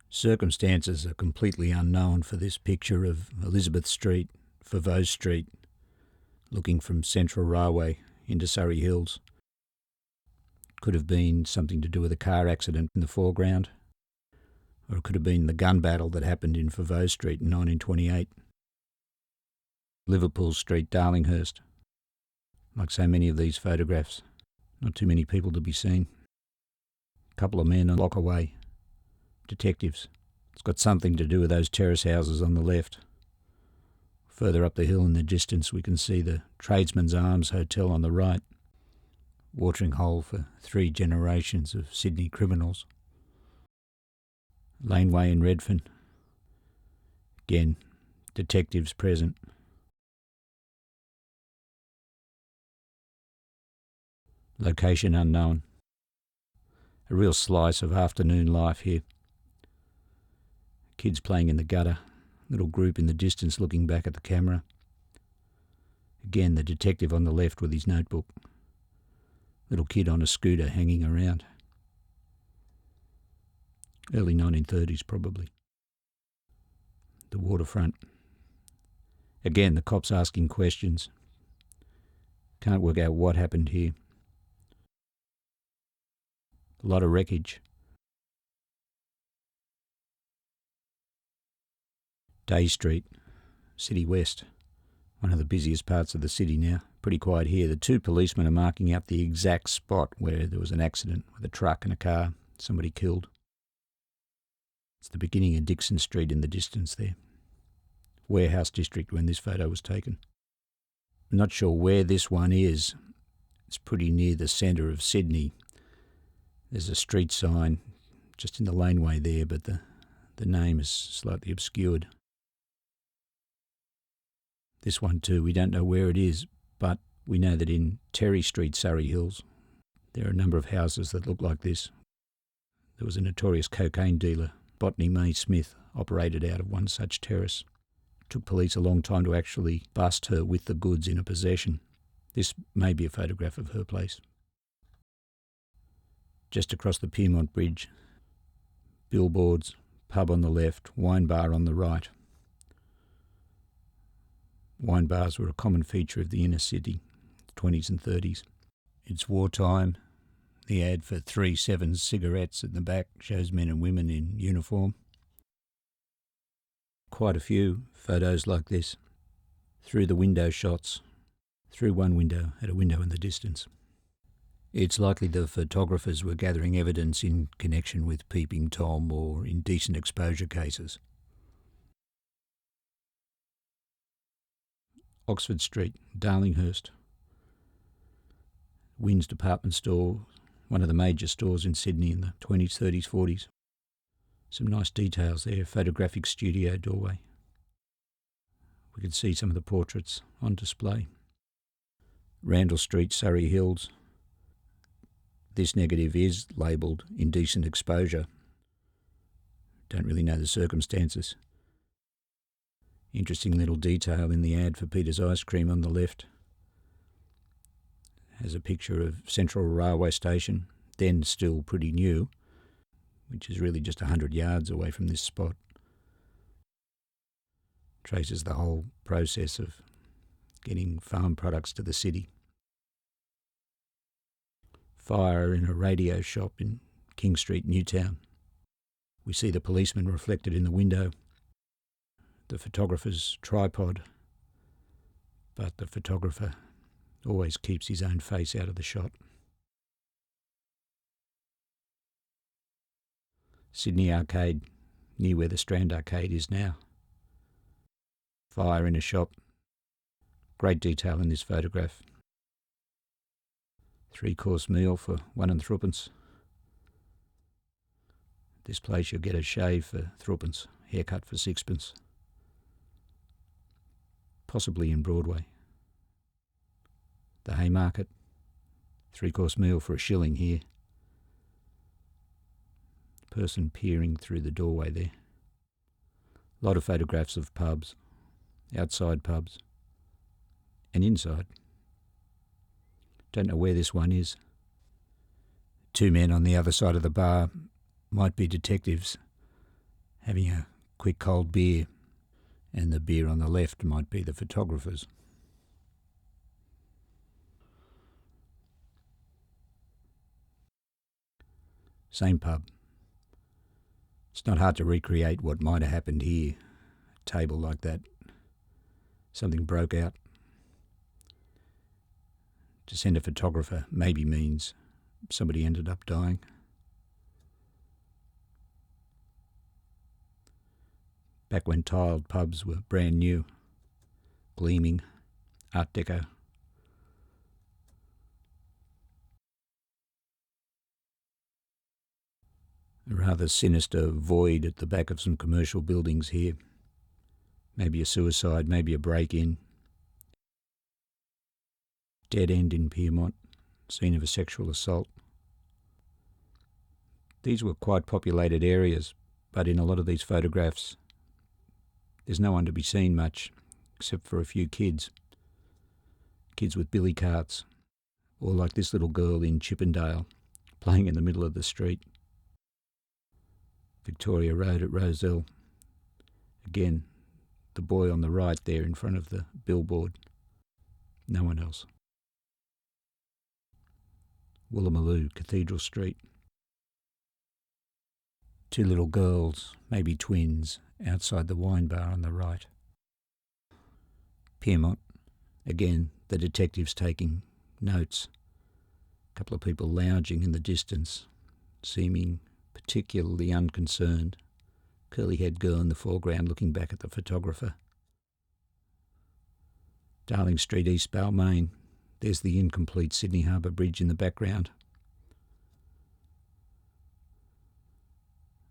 Circumstances are completely unknown for this picture of Elizabeth Street, Foveaux Street, looking from Central Railway into Surrey Hills. Could have been something to do with a car accident in the foreground, or it could have been the gun battle that happened in Foveaux Street in 1928. Liverpool Street, Darlinghurst. Like so many of these photographs, not too many people to be seen. A couple of men a block away. Detectives. It's got something to do with those terrace houses on the left. Further up the hill in the distance we can see the Tradesmen's Arms Hotel on the right. Watering hole for 3 generations of Sydney criminals. Laneway in Redfern. Again, detectives present. Location unknown. A real slice of afternoon life here. Kids playing in the gutter, little group in the distance looking back at the camera. Again, the detective on the left with his notebook. Little kid on a scooter hanging around. Early 1930s probably. The waterfront. Again, the cops asking questions. Can't work out what happened here. A lot of wreckage. Day Street, City West, one of the busiest parts of the city now. Pretty quiet here. The 2 policemen are marking out the exact spot where there was an accident with a truck and a car, somebody killed. It's the beginning of Dixon Street in the distance there. Warehouse district when this photo was taken. I'm not sure where this one is. It's pretty near the centre of Sydney. There's a street sign just in the laneway there, but the name is slightly obscured. This one too, we don't know where it is, but we know that in Terry Street, Surrey Hills, there are a number of houses that look like this. There was a notorious cocaine dealer, Botany Mae Smith, operated out of one such terrace. It took police a long time to actually bust her with the goods in her possession. This may be a photograph of her place. Just across the Pyrmont Bridge, billboards, pub on the left, wine bar on the right. Wine bars were a common feature of the inner city, 20s and 30s. It's wartime. The ad for 3-7 cigarettes at the back shows men and women in uniform. Quite a few photos like this. Through the window shots, through one window, at a window in the distance. It's likely the photographers were gathering evidence in connection with Peeping Tom or indecent exposure cases. Oxford Street, Darlinghurst. Wynn's department store, one of the major stores in Sydney in the 20s, 30s, 40s. Some nice details there, photographic studio doorway. We can see some of the portraits on display. Randall Street, Surrey Hills. This negative is labelled indecent exposure. Don't really know the circumstances. Interesting little detail in the ad for Peter's Ice Cream on the left. Has a picture of Central Railway Station, then still pretty new, which is really just 100 yards away from this spot. Traces the whole process of getting farm products to the city. Fire in a radio shop in King Street, Newtown. We see the policeman reflected in the window. The photographer's tripod, but the photographer always keeps his own face out of the shot. Sydney Arcade, near where the Strand Arcade is now. Fire in a shop. Great detail in this photograph. 3-course meal for 1 and 3pence. This place you'll get a shave for 3pence, haircut for 6pence. Possibly in Broadway. The Haymarket, 3-course meal for $1 here. Person peering through the doorway there. A lot of photographs of pubs, outside pubs, and inside. Don't know where this one is. 2 men on the other side of the bar might be detectives. having a quick cold beer, and the beer on the left might be the photographer's. Same pub. It's not hard to recreate what might have happened here. A table like that. Something broke out. To send a photographer maybe means somebody ended up dying. Back when tiled pubs were brand new, gleaming, Art Deco. A rather sinister void at the back of some commercial buildings here. Maybe a suicide, maybe a break-in. Dead end in Pyrmont, scene of a sexual assault. These were quite populated areas, but in a lot of these photographs, there's no one to be seen much, except for a few kids. Kids with billy carts, or like this little girl in Chippendale, playing in the middle of the street. Victoria Road at Rozelle. Again, the boy on the right there in front of the billboard. No one else. Woolloomooloo, Cathedral Street. Two little girls, maybe twins, outside the wine bar on the right. Pyrmont. Again, the detectives taking notes. A couple of people lounging in the distance, seeming particularly unconcerned. Curly-haired girl in the foreground looking back at the photographer. Darling Street, East Balmain. There's the incomplete Sydney Harbour Bridge in the background.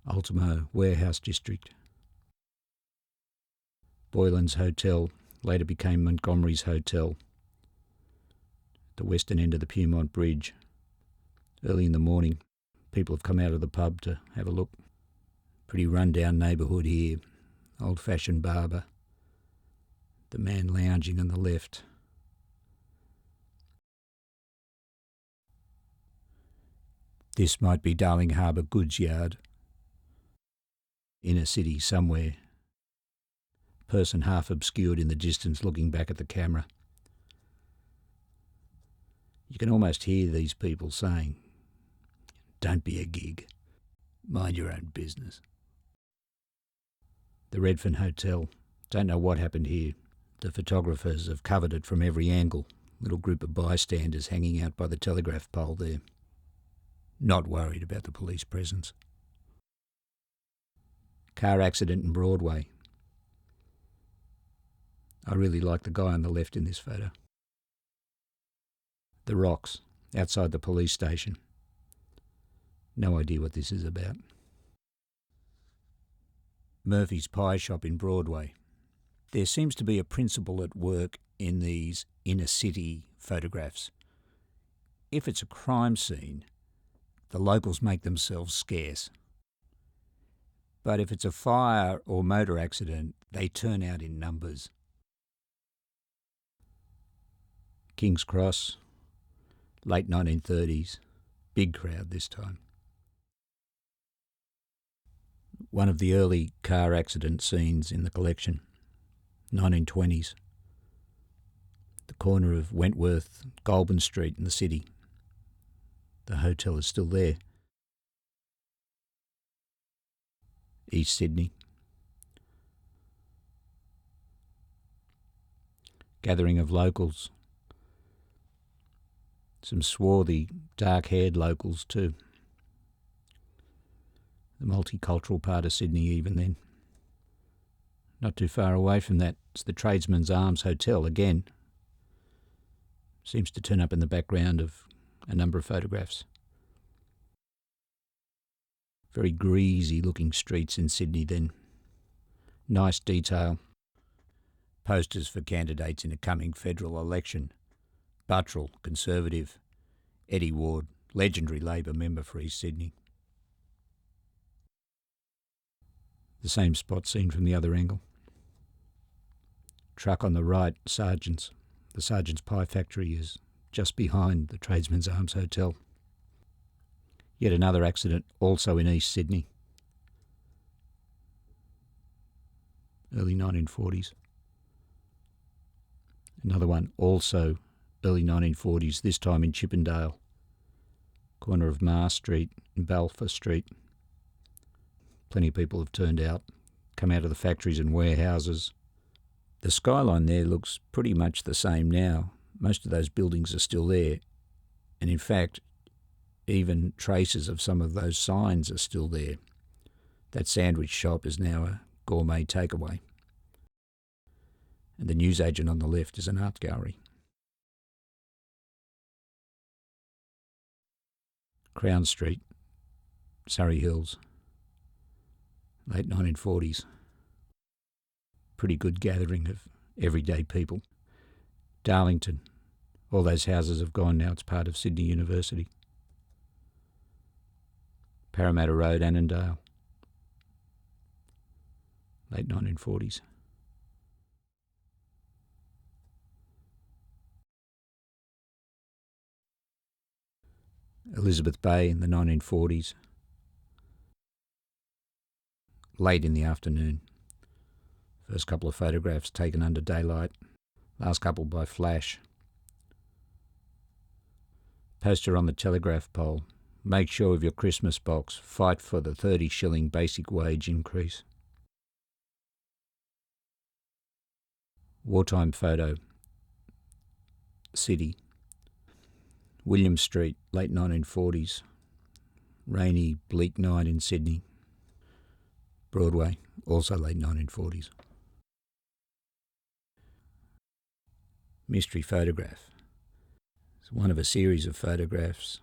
Ultimo Warehouse District. Boylan's Hotel later became Montgomery's Hotel. The western end of the Pyrmont Bridge. Early in the morning, people have come out of the pub to have a look. Pretty run-down neighbourhood here. Old-fashioned barber. The man lounging on the left. This might be Darling Harbour Goods Yard. Inner city somewhere. Person half obscured in the distance looking back at the camera. You can almost hear these people saying, "Don't be a gig. Mind your own business." The Redfern Hotel. Don't know what happened here. The photographers have covered it from every angle. Little group of bystanders hanging out by the telegraph pole there. Not worried about the police presence. Car accident in Broadway. I really like the guy on the left in this photo. The Rocks, outside the police station. No idea what this is about. Murphy's Pie Shop in Broadway. There seems to be a principle at work in these inner city photographs. If it's a crime scene, the locals make themselves scarce. But if it's a fire or motor accident, they turn out in numbers. King's Cross, late 1930s, big crowd this time. One of the early car accident scenes in the collection, 1920s. The corner of Wentworth, Goulburn Street in the city. The hotel is still there. East Sydney. Gathering of locals. Some swarthy, dark-haired locals too. The multicultural part of Sydney even then. Not too far away from that, it's the Tradesman's Arms Hotel again. Seems to turn up in the background of a number of photographs. Very greasy looking streets in Sydney then. Nice detail. Posters for candidates in a coming federal election. Buttrell, Conservative. Eddie Ward, legendary Labor member for East Sydney. The same spot seen from the other angle. Truck on the right, Sargent's. The Sargent's Pie Factory is just behind the Tradesman's Arms Hotel. Yet another accident, also in East Sydney. early 1940s. Another one, also early 1940s, this time in Chippendale, corner of Mar Street and Balfour Street. Plenty of people have turned out, come out of the factories and warehouses. The skyline there looks pretty much the same now. Most of those buildings are still there. And in fact, even traces of some of those signs are still there. That sandwich shop is now a gourmet takeaway. And the newsagent on the left is an art gallery. Crown Street, Surrey Hills, late 1940s. Pretty good gathering of everyday people. Darlington, all those houses have gone now, it's part of Sydney University. Parramatta Road, Annandale, late 1940s. Elizabeth Bay in the 1940s, late in the afternoon. First couple of photographs taken under daylight, last couple by flash. Poster on the telegraph pole, make sure of your Christmas box, fight for the 30-shilling basic wage increase. Wartime photo, City. William Street, late 1940s. Rainy, bleak night in Sydney. Broadway, also late 1940s. Mystery photograph. It's one of a series of photographs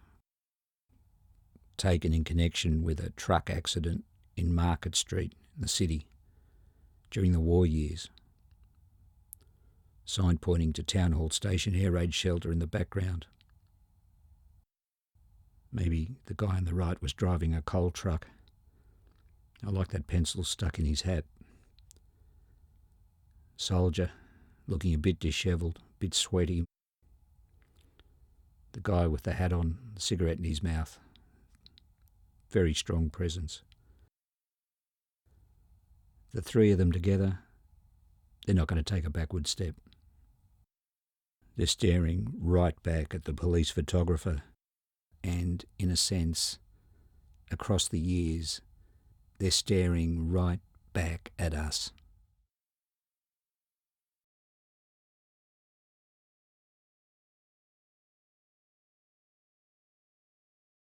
taken in connection with a truck accident in Market Street in the city during the war years. Sign pointing to Town Hall Station air raid shelter in the background. Maybe the guy on the right was driving a coal truck. I like that pencil stuck in his hat. Soldier, looking a bit dishevelled, a bit sweaty. The guy with the hat on, the cigarette in his mouth. Very strong presence. The three of them together, they're not going to take a backward step. They're staring right back at the police photographer, and in a sense, across the years, they're staring right back at us.